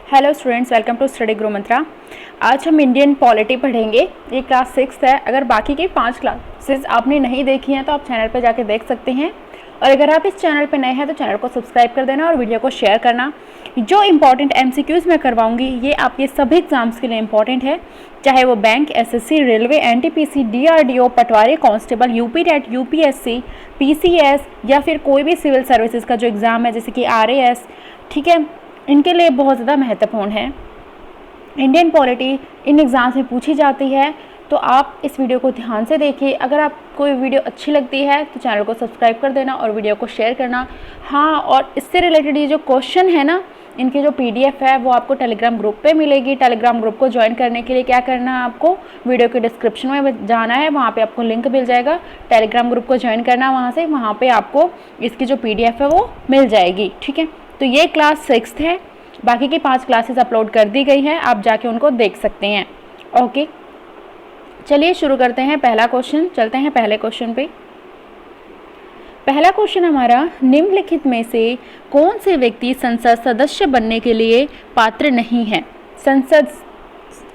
Hello students, welcome to Study Guru Mantra. आज हम Indian polity पढ़ेंगे। ये क्लास 6 है। अगर बाकी की 5 क्लासेस आपने नहीं देखी हैं तो आप चैनल पर जाके देख सकते हैं, और अगर आप इस चैनल पर नए हैं तो चैनल को सब्सक्राइब कर देना और वीडियो को शेयर करना। जो इंपॉर्टेंट MCQs मैं करवाऊंगी ये आपके सभी एग्जाम्स के लिए इंपॉर्टेंट है, चाहे वो bank, SSC, railway, NTPC, DRDO, patwari, constable, UP TET, UPSC, PCS या फिर कोई भी सिविल सर्विसेज का जो एग्ज़ाम है जैसे कि RAS, ठीक है, इनके लिए बहुत ज़्यादा महत्वपूर्ण है। इंडियन पॉलिटी इन एग्ज़ाम्स में पूछी जाती है, तो आप इस वीडियो को ध्यान से देखिए। अगर आपको ये वीडियो अच्छी लगती है तो चैनल को सब्सक्राइब कर देना और वीडियो को शेयर करना। हाँ, और इससे रिलेटेड ये जो क्वेश्चन है ना, इनकी जो PDF है वो आपको टेलीग्राम ग्रुप पे मिलेगी। टेलीग्राम ग्रुप को ज्वाइन करने के लिए क्या करना है, आपको वीडियो के डिस्क्रिप्शन में जाना है, वहाँ पे आपको लिंक मिल जाएगा। टेलीग्राम ग्रुप को ज्वाइन करना, वहाँ पे आपको इसकी जो PDF है वो मिल जाएगी। ठीक है, तो ये क्लास 6 है। बाकी की 5 क्लासेस अपलोड कर दी गई हैं, आप जाके उनको देख सकते हैं। ओके, चलिए शुरू करते हैं। पहला क्वेश्चन, चलते हैं पहले क्वेश्चन पे। पहला क्वेश्चन हमारा, निम्नलिखित में से कौन से व्यक्ति संसद सदस्य बनने के लिए पात्र नहीं है? संसद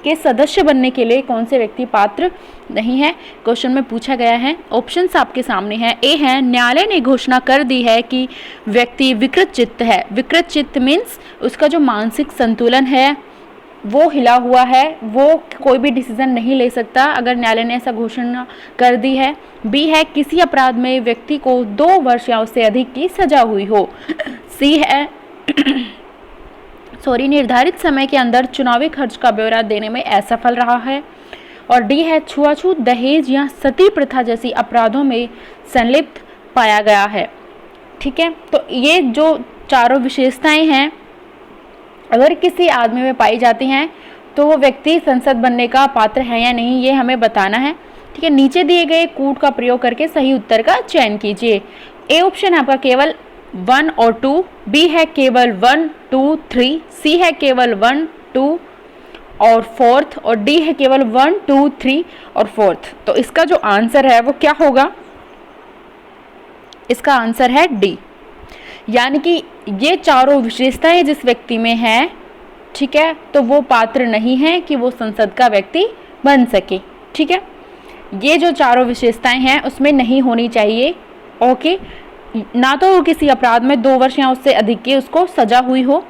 के सदस्य बनने के लिए कौन से व्यक्ति पात्र नहीं है, क्वेश्चन में पूछा गया है। ऑप्शंस आपके सामने हैं। ए है, न्यायालय ने घोषणा कर दी है कि व्यक्ति विकृत चित्त है। विकृत चित्त मीन्स उसका जो मानसिक संतुलन है वो हिला हुआ है, वो कोई भी डिसीजन नहीं ले सकता अगर न्यायालय ने ऐसा घोषणा कर दी है। बी है, किसी अपराध में व्यक्ति को 2 वर्ष या उससे अधिक की सजा हुई हो। सी है निर्धारित समय के अंदर चुनावी खर्च का ब्यौरा देने में असफल रहा है। और डी है, छुआछूत, दहेज या सती प्रथा जैसी अपराधों में संलिप्त पाया गया है। ठीक है, तो ये जो चारों विशेषताएं हैं अगर किसी आदमी में पाई जाती हैं तो वो व्यक्ति संसद बनने का पात्र है या नहीं, ये हमें बताना है। ठीक है, नीचे दिए गए कूट का प्रयोग करके सही उत्तर का चयन कीजिए। ए ऑप्शन है आपका केवल 1 और 2, बी है केवल 1, 2, 3, सी है केवल 1, 2 और 4th, और डी है केवल 1, 2, 3 और 4th। तो इसका जो आंसर है वो क्या होगा? इसका आंसर है डी, यानी कि ये चारों विशेषताएं जिस व्यक्ति में हैं, ठीक है, तो वो पात्र नहीं है कि वो संसद का व्यक्ति बन सके। ठीक है, ये जो चारों विशेषताएं हैं उसमें नहीं होनी चाहिए। ओके, ना तो किसी अपराध में 2 वर्ष या उससे अधिक की उसको सजा हुई हो,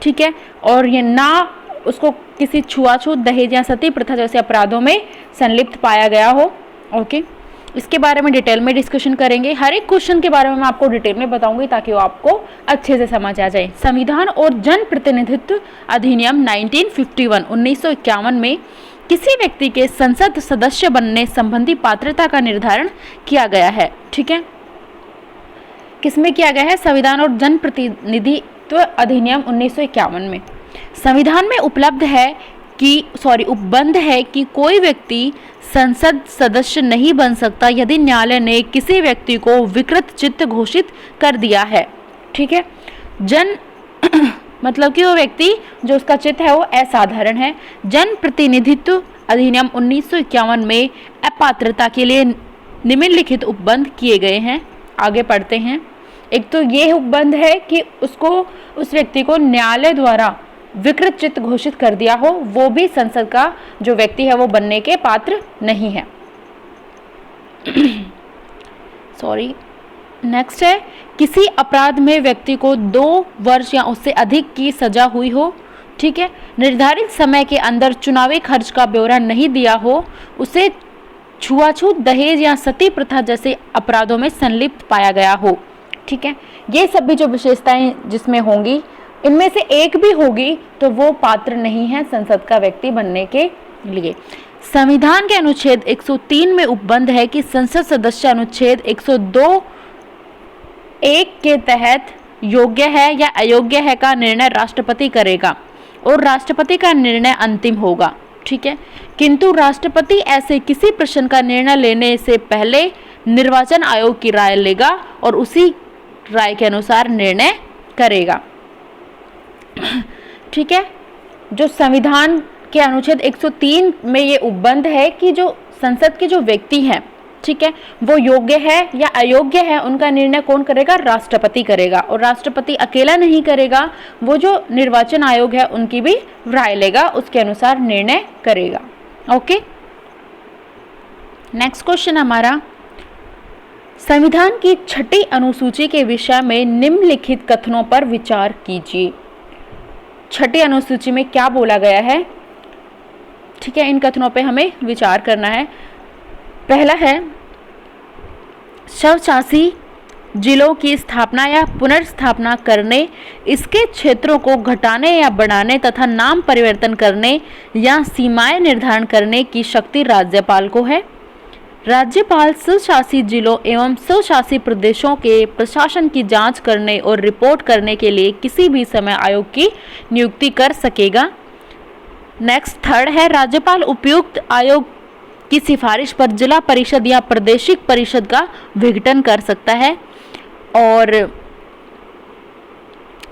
ठीक है, और ये ना उसको किसी छुआछूत, दहेज या सती प्रथा जैसे अपराधों में संलिप्त पाया गया हो। ओके, इसके बारे में डिटेल में डिस्कशन करेंगे। हर एक क्वेश्चन के बारे में मैं आपको डिटेल में बताऊंगी ताकि वो आपको अच्छे से समझ आ जाए। संविधान और जन प्रतिनिधित्व अधिनियम 1951 में किसी व्यक्ति के संसद सदस्य बनने संबंधी पात्रता का निर्धारण किया गया है। ठीक है, किसमें किया गया है? संविधान और जन प्रतिनिधित्व अधिनियम 1951 में। संविधान में उपबंध है कि कोई व्यक्ति संसद सदस्य नहीं बन सकता यदि न्यायालय ने किसी व्यक्ति को विकृत चित्त घोषित कर दिया है। ठीक है, मतलब कि वो व्यक्ति जो उसका चित्त है वो असाधारण है। जन प्रतिनिधित्व अधिनियम 1951 में अपात्रता के लिए निम्नलिखित उपबंध किए गए हैं। आगे पढ़ते हैं। एक तो ये उपबंध है कि उस व्यक्ति को न्यायालय द्वारा विकृत चित्त घोषित कर दिया हो, वो भी संसद का जो व्यक्ति है वो बनने के पात्र नहीं है। नेक्स्ट है, किसी अपराध में व्यक्ति को 2 वर्ष या उससे अधिक की सजा हुई हो। ठीक है, निर्धारित समय के अंदर चुनावी खर्च का ब्यौरा नहीं दिया हो, उसे छुआछूत, दहेज या सती प्रथा जैसे अपराधों में संलिप्त पाया गया हो। ठीक है, ये सब भी जो विशेषताएं जिसमें होंगी, इनमें से एक भी होगी तो वो पात्र नहीं है संसद का व्यक्ति बनने के लिए। संविधान के अनुच्छेद 103 में उपबंध है कि संसद सदस्य अनुच्छेद 102(1) के तहत योग्य है या अयोग्य है का निर्णय राष्ट्रपति करेगा और राष्ट्रपति का निर्णय अंतिम होगा। ठीक है, किंतु राष्ट्रपति ऐसे किसी प्रश्न का निर्णय लेने से पहले निर्वाचन आयोग की राय लेगा और उसी राय के अनुसार निर्णय करेगा। ठीक है, जो संविधान के अनुच्छेद 103 में ये उपबंध है कि जो संसद के जो व्यक्ति हैं, ठीक है, वो योग्य है या अयोग्य है उनका निर्णय कौन करेगा? राष्ट्रपति करेगा। और राष्ट्रपति अकेला नहीं करेगा, वो जो निर्वाचन आयोग है उनकी भी राय लेगा, उसके अनुसार निर्णय करेगा। ओके, नेक्स्ट क्वेश्चन हमारा, संविधान की 6ठी अनुसूची के विषय में निम्नलिखित कथनों पर विचार कीजिए। 6ठी अनुसूची में क्या बोला गया है? ठीक है, इन कथनों पे हमें विचार करना है। पहला है, स्वशासी जिलों की स्थापना या पुनर्स्थापना करने, इसके क्षेत्रों को घटाने या बढ़ाने तथा नाम परिवर्तन करने या सीमाएं निर्धारण करने की शक्ति राज्यपाल को है। राज्यपाल स्वशासी जिलों एवं स्वशासी प्रदेशों के प्रशासन की जांच करने और रिपोर्ट करने के लिए किसी भी समय आयोग की नियुक्ति कर सकेगा। नेक्स्ट थर्ड है, राज्यपाल उपयुक्त आयोग की सिफारिश पर जिला परिषद या प्रादेशिक परिषद का विघटन कर सकता है। और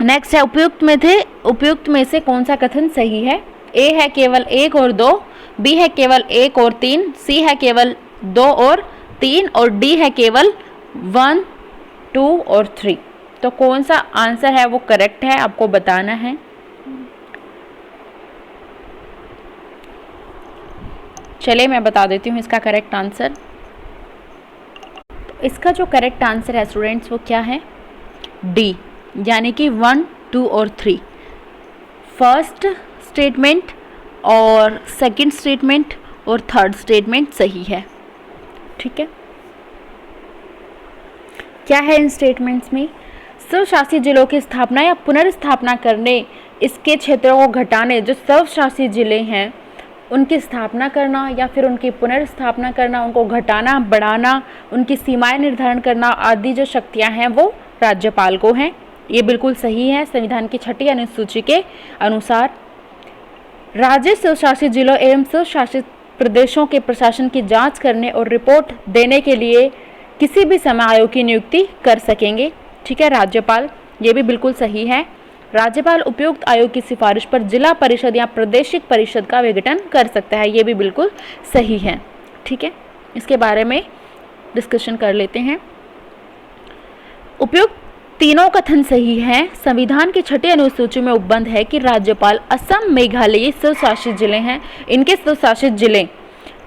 नेक्स्ट है, उपयुक्त में से कौन सा कथन सही है? ए है केवल 1 और 2, बी है केवल 1 और 3, सी है केवल 2 और 3 और डी है केवल 1, 2 और 3। तो कौन सा आंसर है वो करेक्ट है, आपको बताना है। चलिए मैं बता देती हूँ इसका करेक्ट आंसर। तो इसका जो करेक्ट आंसर है स्टूडेंट्स वो क्या है? डी, यानी कि 1, 2 और 3। फर्स्ट स्टेटमेंट और सेकंड स्टेटमेंट और थर्ड स्टेटमेंट सही है। ठीक है, क्या है इन स्टेटमेंट्स में? स्वशासी जिलों की स्थापना या पुनर्स्थापना करने, इसके क्षेत्रों को घटाने, जो स्वशासी जिले हैं उनकी स्थापना करना या फिर उनकी पुनर्स्थापना करना, उनको घटाना, बढ़ाना, उनकी सीमाएं निर्धारण करना आदि जो शक्तियां हैं वो राज्यपाल को हैं। ये बिल्कुल सही है संविधान की 6ठी अनुसूची के अनुसार। राज्य स्वशासित जिलों एवं स्वशासित प्रदेशों के प्रशासन की जांच करने और रिपोर्ट देने के लिए किसी भी समय आयोग की नियुक्ति कर सकेंगे। ठीक है, राज्यपाल, ये भी बिल्कुल सही है। राज्यपाल उपयुक्त आयोग की सिफारिश पर जिला परिषद या प्रादेशिक परिषद का विघटन कर सकता है, ये भी बिल्कुल सही है। ठीक है, इसके बारे में डिस्कशन कर लेते हैं। उपयुक्त तीनों कथन सही हैं। संविधान की 6ठी अनुसूची में उपबंध है कि राज्यपाल असम, मेघालय स्वशासित जिले हैं, इनके स्वशासित जिले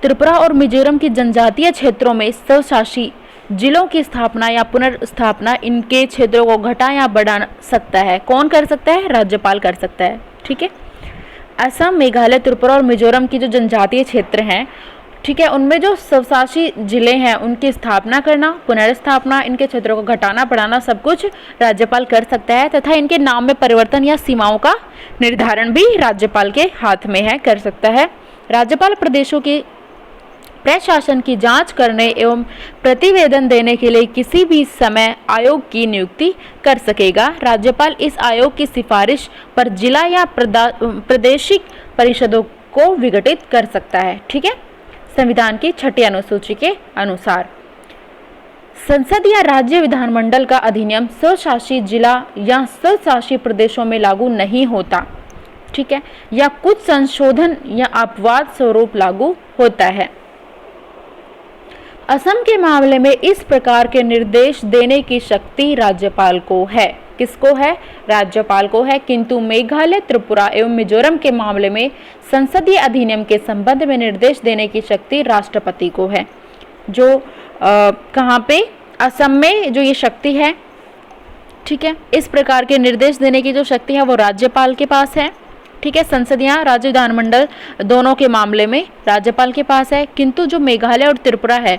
त्रिपुरा और मिजोरम की जनजातीय क्षेत्रों में स्वशासी जिलों की स्थापना या पुनर्स्थापना, इनके क्षेत्रों को घटा या बढ़ा सकता है। कौन कर सकता है? राज्यपाल कर सकता है। ठीक है, असम, मेघालय, त्रिपुरा और मिजोरम की जो जनजातीय क्षेत्र हैं, ठीक है, उनमें जो स्वशासी जिले हैं उनकी स्थापना करना, पुनर्स्थापना, इनके क्षेत्रों को घटाना, बढ़ाना सब कुछ राज्यपाल कर सकता है तथा इनके नाम में परिवर्तन या सीमाओं का निर्धारण भी राज्यपाल के हाथ में है, कर सकता है। राज्यपाल प्रदेशों की प्रशासन की जांच करने एवं प्रतिवेदन देने के लिए किसी भी समय आयोग की नियुक्ति कर सकेगा। राज्यपाल इस आयोग की सिफारिश पर जिला या प्रादेशिक परिषदों को विघटित कर सकता है। ठीक है, संविधान की 6ठी अनुसूची के अनुसार संसद या राज्य विधानमंडल का अधिनियम स्वशासी जिला या स्वशासी प्रदेशों में लागू नहीं होता। ठीक है, या कुछ संशोधन या अपवाद स्वरूप लागू होता है। असम के मामले में इस प्रकार के निर्देश देने की शक्ति राज्यपाल को है। किसको है? राज्यपाल को है। किंतु मेघालय, त्रिपुरा एवं मिजोरम के मामले में संसदीय अधिनियम के संबंध में निर्देश देने की शक्ति राष्ट्रपति को है। जो कहाँ पे? असम में जो ये शक्ति है, ठीक है, इस प्रकार के निर्देश देने की जो शक्ति है वो राज्यपाल के पास है। ठीक है, संसद या राज्य विधानमंडल दोनों के मामले में राज्यपाल के पास है। किंतु जो मेघालय और त्रिपुरा है,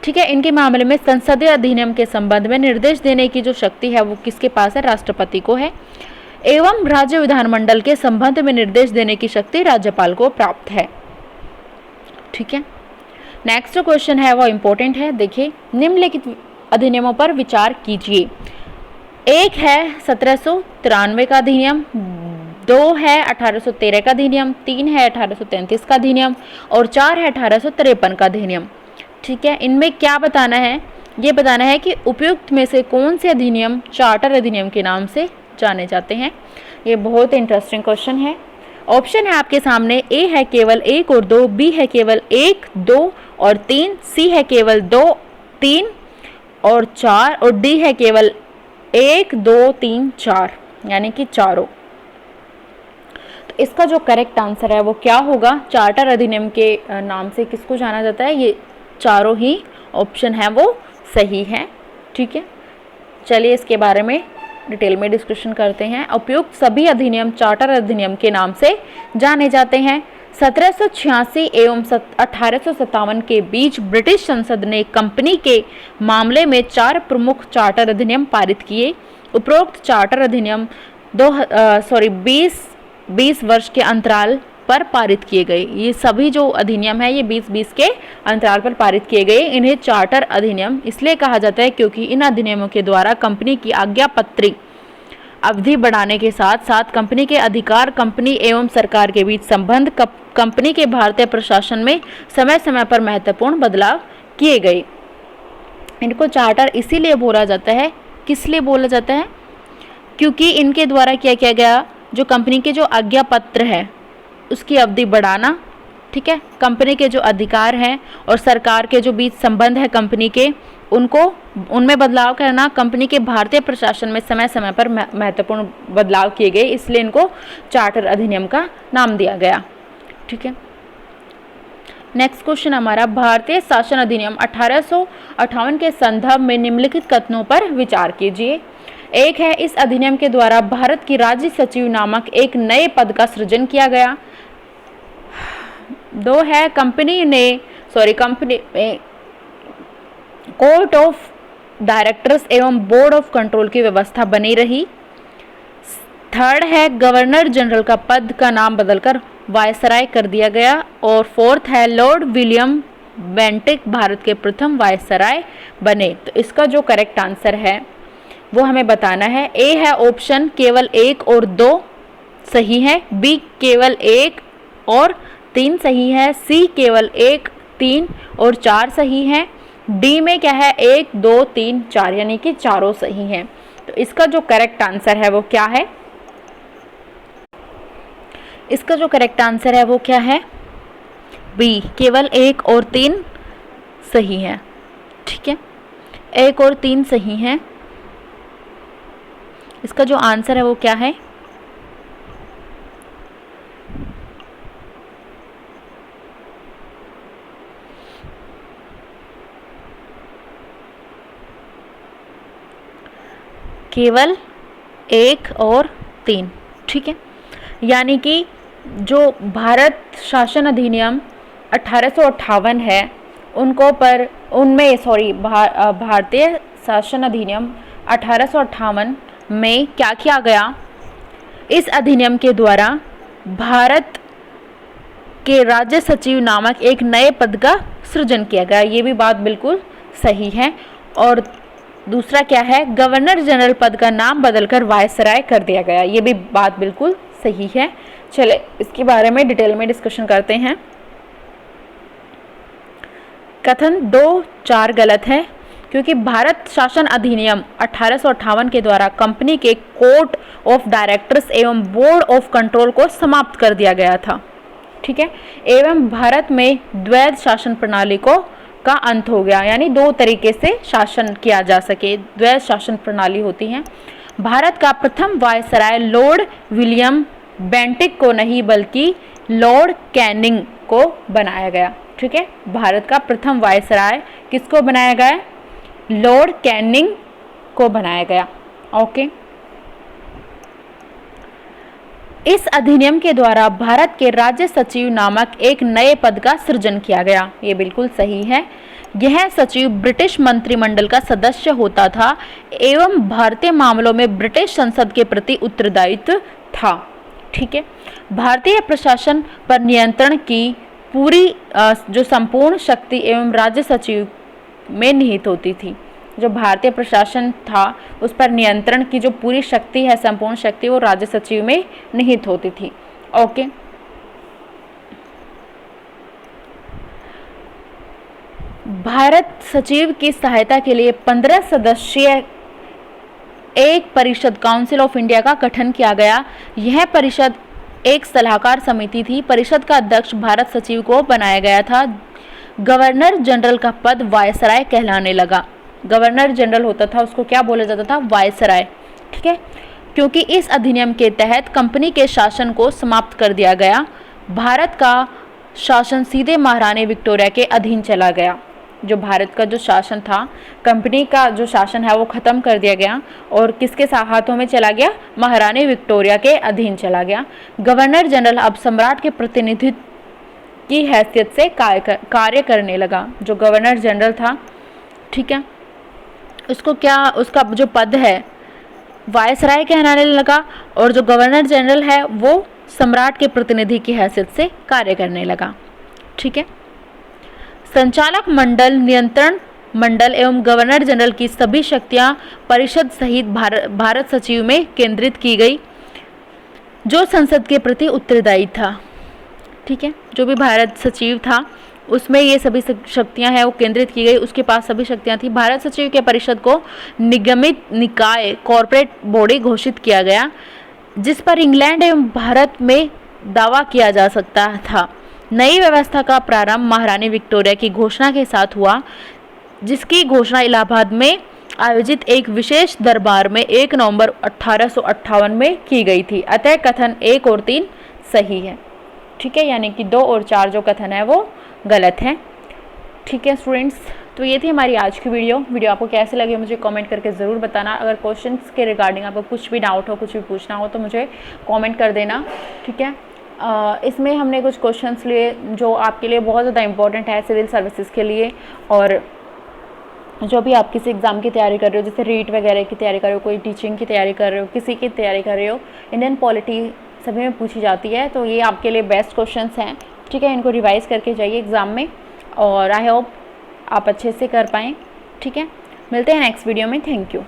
ठीक है, इनके मामले में संसदीय अधिनियम के संबंध में निर्देश देने की जो शक्ति है वो किसके पास है? राष्ट्रपति को है। एवं राज्य विधानमंडल के संबंध में निर्देश देने की शक्ति राज्यपाल को प्राप्त है। ठीक है, नेक्स्ट क्वेश्चन है वो इम्पोर्टेंट है। देखिए, निम्नलिखित अधिनियमों पर विचार कीजिए। एक है 1793 का अधिनियम, 2 है 1813 का अधिनियम, 3 है 1833 का अधिनियम और 4 है 1853 का अधिनियम। ठीक है, इनमें क्या बताना है? ये बताना है कि उपयुक्त में से कौन से अधिनियम चार्टर अधिनियम के नाम से जाने जाते हैं। ये बहुत इंटरेस्टिंग क्वेश्चन है। ऑप्शन है आपके सामने, ए है केवल 1 और 2, बी है केवल 1, 2 और 3, सी है केवल 2, 3 और 4 और डी है केवल 1, 2, 3, 4 यानी कि चारों। तो इसका जो करेक्ट आंसर है वो क्या होगा? चार्टर अधिनियम के नाम से किसको जाना जाता है? ये चारों ही ऑप्शन है वो सही है। ठीक है, चलिए इसके बारे में डिटेल में डिस्कशन करते हैं। उपयुक्त सभी अधिनियम चार्टर अधिनियम के नाम से जाने जाते हैं। 1786 एवं 1857 के बीच ब्रिटिश संसद ने कंपनी के मामले में 4 प्रमुख चार्टर अधिनियम पारित किए। उपरोक्त चार्टर अधिनियम 20 वर्ष के अंतराल पर पारित किए गए। ये सभी जो अधिनियम है ये 20-20 के अंतराल पर पारित किए गए। इन्हें चार्टर अधिनियम इसलिए कहा जाता है क्योंकि इन अधिनियमों के द्वारा कंपनी की आज्ञापत्री अवधि बढ़ाने के साथ साथ कंपनी के अधिकार, कंपनी एवं सरकार के बीच संबंध, कंपनी के भारतीय प्रशासन में समय समय पर महत्वपूर्ण बदलाव किए गए। इनको चार्टर इसीलिए बोला जाता है, किस लिए बोला जाता है? क्योंकि इनके द्वारा क्या किया गया, जो कंपनी के जो आज्ञा पत्र है उसकी अवधि बढ़ाना, ठीक है, कंपनी के जो अधिकार हैं और सरकार के जो बीच संबंध है कंपनी के, उनमें बदलाव करना, कंपनी के भारतीय प्रशासन में समय समय पर महत्वपूर्ण बदलाव किए गए, इसलिए इनको चार्टर अधिनियम का नाम दिया गया। ठीक है, नेक्स्ट क्वेश्चन हमारा, भारतीय शासन अधिनियम 1858 के संदर्भ में निम्नलिखित कथनों पर विचार कीजिए। एक है, इस अधिनियम के द्वारा भारत की राज्य सचिव नामक एक नए पद का सृजन किया गया। 2 है, कंपनी कोर्ट ऑफ डायरेक्टर्स एवं बोर्ड ऑफ कंट्रोल की व्यवस्था बनी रही। 3rd है, गवर्नर जनरल का पद का नाम बदलकर वायसराय कर दिया गया। और 4th है, लॉर्ड विलियम बेंटिक भारत के प्रथम वायसराय बने। तो इसका जो करेक्ट आंसर है वो हमें बताना है। ए है ऑप्शन केवल 1 और 2 सही है, बी केवल 1 और 3 सही है, सी केवल 1, 3 और 4 सही है, डी में क्या है 1, 2, 3, 4 यानी कि चारों सही हैं। तो इसका जो करेक्ट आंसर है वो क्या है? इसका जो करेक्ट आंसर है वो क्या है? बी, केवल 1 और 3 सही है। ठीक है, 1 और 3 सही है। इसका जो आंसर है वो क्या है? केवल 1 और 3। ठीक है, यानी कि जो भारत शासन अधिनियम 1858 है भारतीय शासन अधिनियम 1858 में क्या किया गया? इस अधिनियम के द्वारा भारत के राज्य सचिव नामक एक नए पद का सृजन किया गया। ये भी बात बिल्कुल सही है। और दूसरा क्या है? गवर्नर जनरल पद का नाम बदलकर वायसराय कर दिया गया। ये भी बात बिल्कुल सही है। चले इसके बारे में डिटेल में डिस्कशन करते हैं। कथन 2, 4 गलत है क्योंकि भारत शासन अधिनियम 1858 के द्वारा कंपनी के कोर्ट ऑफ डायरेक्टर्स एवं बोर्ड ऑफ कंट्रोल को समाप्त कर दिया गया था। ठीक है, एवं भारत में द्वैध शासन प्रणाली का अंत हो गया, यानी 2 तरीके से शासन किया जा सके, द्वैध शासन प्रणाली होती है। भारत का प्रथम वायसराय लॉर्ड विलियम बेंटिक को नहीं बल्कि लॉर्ड कैनिंग को बनाया गया। ठीक है, भारत का प्रथम वायसराय किसको बनाया गया? लॉर्ड कैनिंग को बनाया गया। ओके, इस अधिनियम के द्वारा भारत के राज्य सचिव नामक एक नए पद का सृजन किया गया। ये बिल्कुल सही है। यह सचिव ब्रिटिश मंत्रिमंडल का सदस्य होता था एवं भारतीय मामलों में ब्रिटिश संसद के प्रति उत्तरदायित्व था। ठीक है, भारतीय प्रशासन पर नियंत्रण की पूरी जो संपूर्ण शक्ति एवं राज्य सचिव में निहित होती थी। जो भारतीय प्रशासन था उस पर नियंत्रण की जो पूरी शक्ति है, संपूर्ण शक्ति, वो राज्य सचिव में निहित होती थी। ओके, भारत सचिव की सहायता के लिए 15 सदस्यीय एक परिषद काउंसिल ऑफ इंडिया का गठन किया गया। यह परिषद एक सलाहकार समिति थी। परिषद का अध्यक्ष भारत सचिव को बनाया गया था। गवर्नर जनरल का पद वायसराय कहलाने लगा। गवर्नर जनरल होता था उसको क्या बोला जाता था? वायसराय। ठीक है, क्योंकि इस अधिनियम के तहत कंपनी के शासन को समाप्त कर दिया गया। भारत का शासन सीधे महारानी विक्टोरिया के अधीन चला गया। जो भारत का जो शासन था, कंपनी का जो शासन है वो ख़त्म कर दिया गया और किसके हाथों में चला गया? महारानी विक्टोरिया के अधीन चला गया। गवर्नर जनरल अब सम्राट के प्रतिनिधित्व की हैसियत से कार्य करने लगा। जो गवर्नर जनरल था, ठीक है, उसको क्या, उसका जो पद है वायसराय कहलाने लगा और जो गवर्नर जनरल है वो सम्राट के प्रतिनिधि की हैसियत से कार्य करने लगा। ठीक है, संचालक मंडल, नियंत्रण मंडल एवं गवर्नर जनरल की सभी शक्तियां परिषद सहित भारत सचिव में केंद्रित की गई, जो संसद के प्रति उत्तरदायी था। ठीक है, जो भी भारत सचिव था उसमें ये सभी शक्तियां हैं वो केंद्रित की गई, उसके पास सभी शक्तियां थी। भारत सचिव के परिषद को निगमित निकाय, कॉर्पोरेट बॉडी घोषित किया गया, जिस पर इंग्लैंड एवं भारत में दावा किया जा सकता था। नई व्यवस्था का प्रारंभ महारानी विक्टोरिया की घोषणा के साथ हुआ, जिसकी घोषणा इलाहाबाद में आयोजित एक विशेष दरबार में 1 नवंबर 1858 में की गई थी। अतः कथन 1 और 3 सही है। ठीक है, यानी कि 2 और 4 जो कथन है वो गलत है। ठीक है स्टूडेंट्स, तो ये थी हमारी आज की वीडियो आपको कैसे लगी मुझे कमेंट करके ज़रूर बताना। अगर क्वेश्चंस के रिगार्डिंग आपको कुछ भी डाउट हो, कुछ भी पूछना हो तो मुझे कमेंट कर देना। ठीक है, इसमें हमने कुछ क्वेश्चंस लिए जो आपके लिए बहुत ज़्यादा इंपॉर्टेंट है सिविल सर्विसेज के लिए, और जो भी आप किसी एग्ज़ाम की तैयारी कर रहे हो, जैसे रीट वगैरह की तैयारी कर रहे हो, कोई टीचिंग की तैयारी कर रहे हो, किसी की तैयारी कर रहे हो, इंडियन पॉलिटी सभी में पूछी जाती है, तो ये आपके लिए बेस्ट क्वेश्चंस हैं। ठीक है, इनको रिवाइज़ करके जाइए एग्ज़ाम में और आई होप आप अच्छे से कर पाएँ। ठीक है, मिलते हैं नेक्स्ट वीडियो में। Thank you.